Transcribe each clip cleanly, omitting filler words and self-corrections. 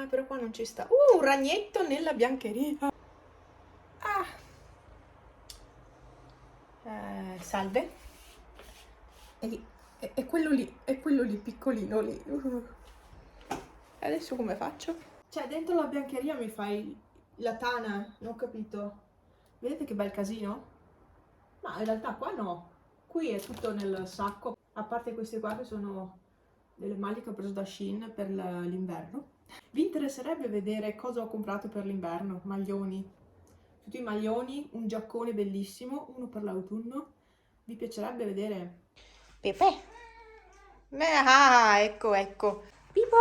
però qua non ci sta. Un ragnetto nella biancheria. Ah. Salve. È quello lì piccolino lì. E adesso come faccio? Cioè, dentro la biancheria mi fai la tana, non ho capito. Vedete che bel casino? Ma in realtà qua no. Qui è tutto nel sacco, a parte queste qua che sono delle maglie che ho preso da Shein per l'inverno. Vi interesserebbe vedere cosa ho comprato per l'inverno? Maglioni. Tutti i maglioni, un giaccone bellissimo, uno per l'autunno. Vi piacerebbe vedere? Pepe. Ah, ecco, ecco. Pipo.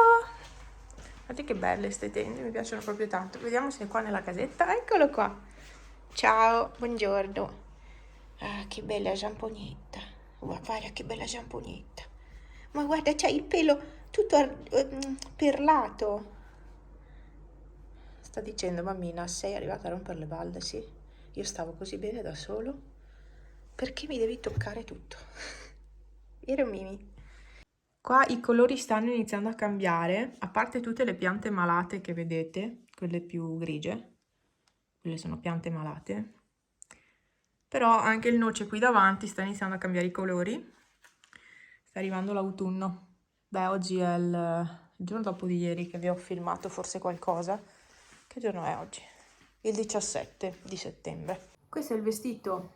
Guardate che belle queste tende, mi piacciono proprio tanto. Vediamo se è qua nella casetta. Eccolo qua. Ciao, buongiorno. Ah, che bella giamponetta. Guarda che bella giamponetta. Ma guarda, c'hai il pelo tutto perlato. Sta dicendo, mammina, sei arrivata a rompere le balle, sì? Io stavo così bene da solo. Perché mi devi toccare tutto? Vero, Mimi? Qua i colori stanno iniziando a cambiare, a parte tutte le piante malate che vedete, quelle più grigie, quelle sono piante malate, però anche il noce qui davanti sta iniziando a cambiare i colori, sta arrivando l'autunno. Beh, oggi è il giorno dopo di ieri che vi ho filmato forse qualcosa. Che giorno è oggi? Il 17 di settembre. Questo è il vestito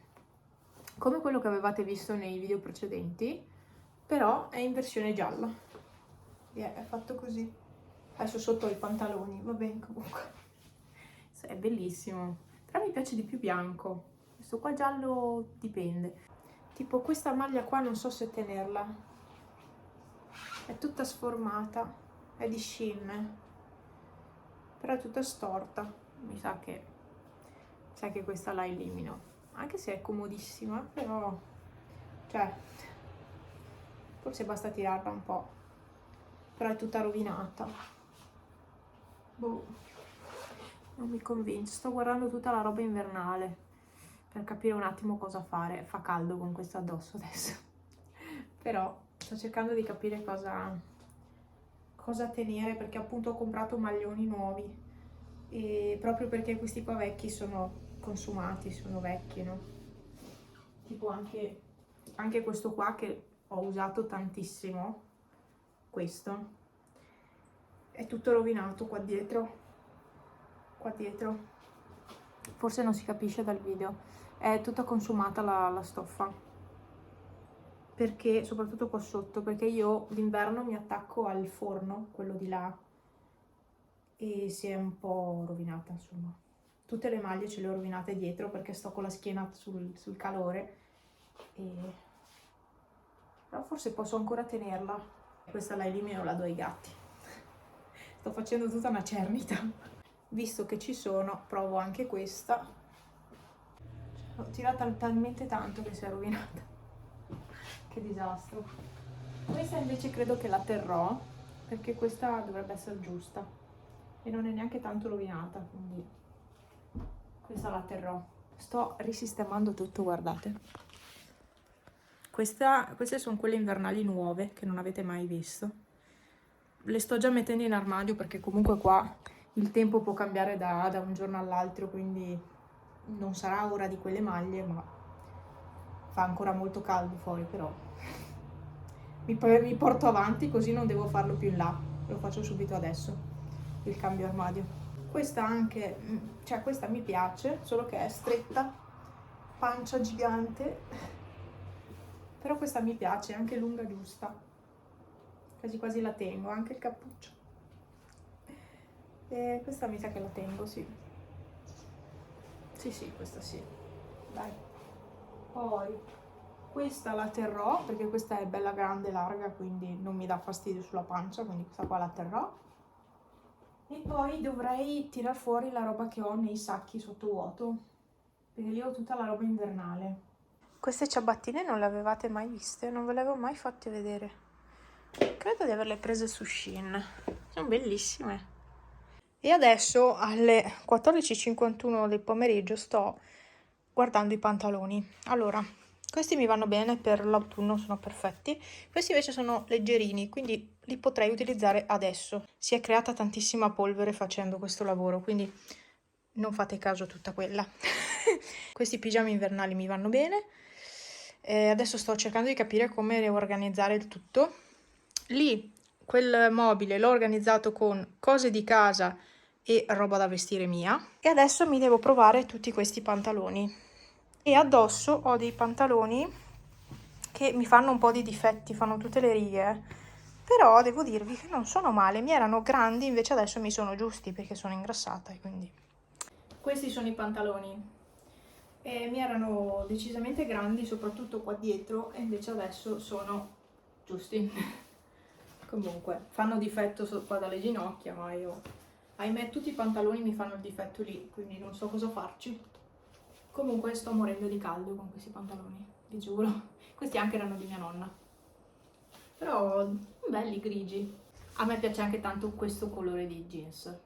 come quello che avevate visto nei video precedenti, però è in versione gialla. È fatto così. Adesso sotto i pantaloni, va bene comunque. È bellissimo. Però mi piace di più bianco. Questo qua giallo dipende. Tipo questa maglia qua non so se tenerla. È tutta sformata. È di Shein. Però è tutta storta. Mi sa che questa la elimino. Anche se è comodissima, però... Cioè... Forse basta tirarla un po'. Però è tutta rovinata. Boh. Non mi convince. Sto guardando tutta la roba invernale per capire un attimo cosa fare. Fa caldo con questo addosso adesso. Però sto cercando di capire cosa tenere, perché appunto ho comprato maglioni nuovi. E proprio perché questi qua vecchi sono consumati, sono vecchi, no? Tipo anche questo qua che ho usato tantissimo. Questo. È tutto rovinato qua dietro. Forse non si capisce dal video, è tutta consumata la stoffa, perché soprattutto qua sotto, perché io d'inverno mi attacco al forno, quello di là, e si è un po' rovinata, insomma. Tutte le maglie ce le ho rovinate dietro perché sto con la schiena sul calore, però forse posso ancora tenerla. Questa la elimino, la do ai gatti. Sto facendo tutta una cernita. Visto che ci sono, provo anche questa. L'ho tirata talmente tanto che si è rovinata. Che disastro. Questa invece credo che la terrò, perché questa dovrebbe essere giusta e non è neanche tanto rovinata, quindi questa la terrò. Sto risistemando tutto, guardate. Queste sono quelle invernali nuove che non avete mai visto. Le sto già mettendo in armadio perché comunque qua il tempo può cambiare da un giorno all'altro, quindi non sarà ora di quelle maglie, ma fa ancora molto caldo fuori, però mi porto avanti così non devo farlo più in là, lo faccio subito adesso, il cambio armadio. Questa anche, cioè questa mi piace, solo che è stretta, pancia gigante, però questa mi piace, è anche lunga giusta, quasi quasi la tengo, anche il cappuccio. E questa mi sa che la tengo, sì. Sì, questa sì. Dai. Poi questa la terrò perché questa è bella grande e larga, quindi non mi dà fastidio sulla pancia, quindi questa qua la terrò. E poi dovrei tirar fuori la roba che ho nei sacchi sottovuoto, perché lì ho tutta la roba invernale. Queste ciabattine non le avevate mai viste, non ve le avevo mai fatte vedere. Credo di averle prese su Shein. Sono bellissime. E adesso alle 14:51 del pomeriggio sto guardando i pantaloni. Allora, Questi mi vanno bene per l'autunno, sono perfetti. Questi invece sono leggerini, quindi li potrei utilizzare adesso. Si è creata tantissima polvere facendo questo lavoro, quindi non fate caso a tutta quella. Questi pigiami invernali mi vanno bene. Adesso sto cercando di capire come organizzare il tutto. Lì, quel mobile l'ho organizzato con cose di casa e roba da vestire mia. E adesso mi devo provare tutti questi pantaloni. E addosso ho dei pantaloni che mi fanno un po' di difetti, fanno tutte le righe, però devo dirvi che non sono male, mi erano grandi, invece adesso mi sono giusti perché sono ingrassata e quindi... Questi sono i pantaloni e mi erano decisamente grandi, soprattutto qua dietro, e invece adesso sono giusti. Comunque, fanno difetto qua dalle ginocchia, ma io, ahimè, tutti i pantaloni mi fanno il difetto lì, quindi non so cosa farci. Comunque sto morendo di caldo con questi pantaloni, vi giuro. Questi anche erano di mia nonna. Però belli grigi. A me piace anche tanto questo colore di jeans.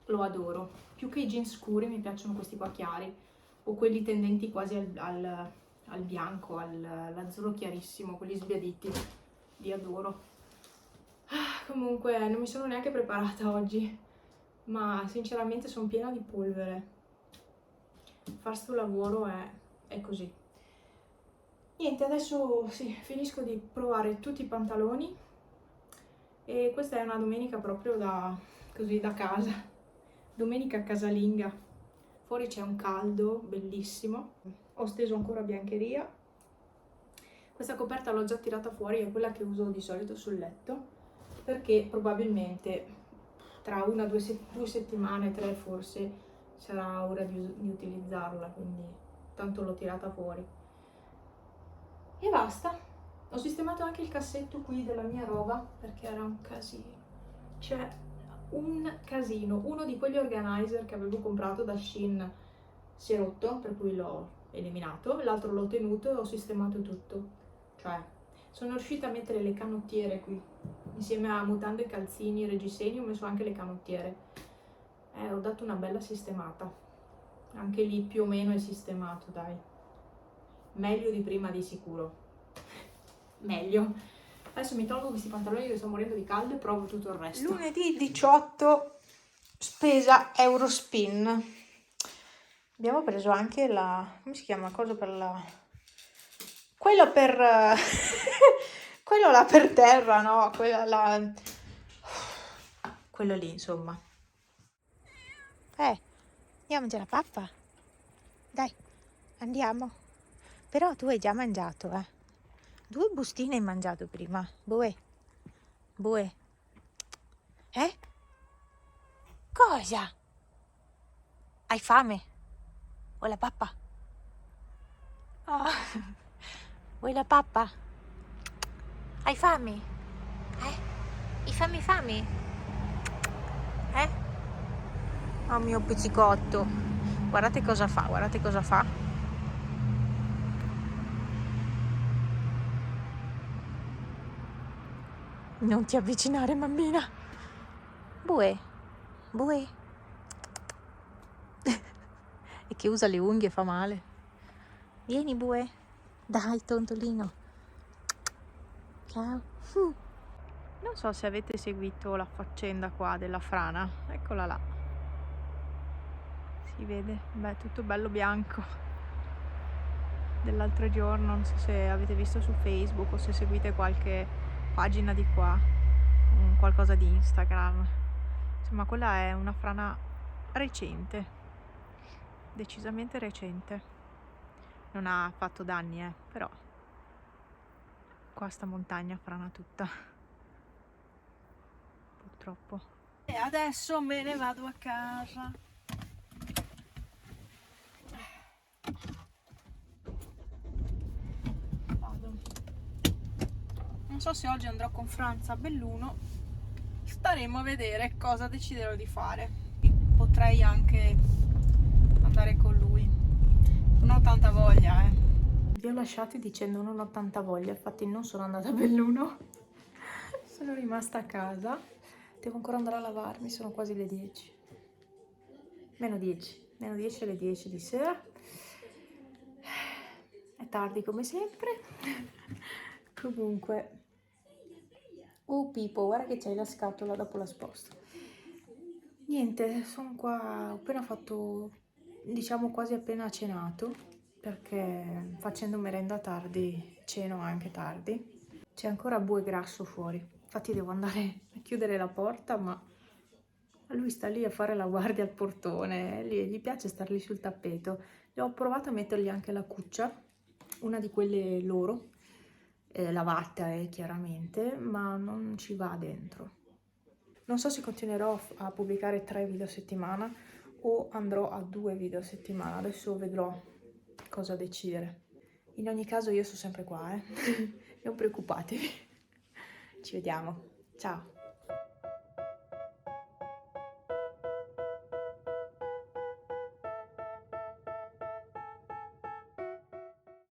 Lo adoro. Più che i jeans scuri mi piacciono questi qua chiari. O quelli tendenti quasi al bianco, all'azzurro chiarissimo, quelli sbiaditi. Li adoro. Comunque non mi sono neanche preparata oggi. Ma sinceramente sono piena di polvere. Fare sto lavoro è così. Niente, adesso sì, finisco di provare tutti i pantaloni e questa è una domenica proprio così da casa, domenica casalinga. Fuori c'è un caldo bellissimo, ho steso ancora biancheria. Questa coperta l'ho già tirata fuori, è quella che uso di solito sul letto, perché probabilmente tra una, due settimane, 3 forse, sarà ora di utilizzarla, quindi tanto l'ho tirata fuori. E basta. Ho sistemato anche il cassetto qui della mia roba perché era un casino. Cioè, un casino. Uno di quegli organizer che avevo comprato da Shein si è rotto, per cui l'ho eliminato. L'altro l'ho tenuto e ho sistemato tutto. Cioè, sono riuscita a mettere le canottiere qui. Insieme a mutande, calzini, reggiseni ho messo anche le canottiere. Ho dato una bella sistemata. Anche lì più o meno è sistemato, dai. Meglio di prima di sicuro. Meglio. Adesso mi tolgo questi pantaloni che sto morendo di caldo e provo tutto il resto. Lunedì 18, spesa Eurospin. Abbiamo preso anche come si chiama? Cosa per la... Quello per... quello là per terra, no? Quello lì, insomma. Andiamo a mangiare la pappa? Dai, andiamo. Però tu hai già mangiato, 2 bustine hai mangiato prima. Bue. Cosa? Hai fame? Vuoi la pappa? Oh. Vuoi la pappa? Hai fame? Hai fame? Oh mio pizzicotto. Guardate cosa fa. Non ti avvicinare, mammina. Bue. E che usa le unghie, fa male. Vieni, Bue. Dai, tontolino. Ciao. Non so se avete seguito la faccenda qua della frana. Eccola là. Si vede? Beh, tutto bello bianco. Dell'altro giorno, non so se avete visto su Facebook o se seguite qualche pagina di qua, qualcosa di Instagram. Insomma, quella è una frana recente, decisamente recente. Non ha fatto danni, però qua sta montagna frana tutta, purtroppo. E adesso me ne vado a casa. Non so se oggi andrò con Franz a Belluno, staremo a vedere cosa deciderò di fare. Potrei anche andare con lui. Non ho tanta voglia, Vi ho lasciati dicendo non ho tanta voglia, infatti non sono andata a Belluno. Sono rimasta a casa. Devo ancora andare a lavarmi, sono quasi le 10. Meno 10 alle 10 di sera. È tardi come sempre. Comunque, oh Pippo, guarda che c'hai la scatola, dopo la sposto. Niente, sono qua, ho appena fatto, diciamo quasi appena cenato, perché facendo merenda tardi, ceno anche tardi. C'è ancora bue grasso fuori, infatti devo andare a chiudere la porta, ma lui sta lì a fare la guardia al portone, gli piace star lì sul tappeto. Ho provato a mettergli anche la cuccia, una di quelle loro, lavate chiaramente, ma non ci va dentro. Non so se continuerò a pubblicare 3 video a settimana o andrò a 2 video a settimana, adesso vedrò cosa decidere. In ogni caso io sono sempre qua, non preoccupatevi. Ci vediamo, ciao!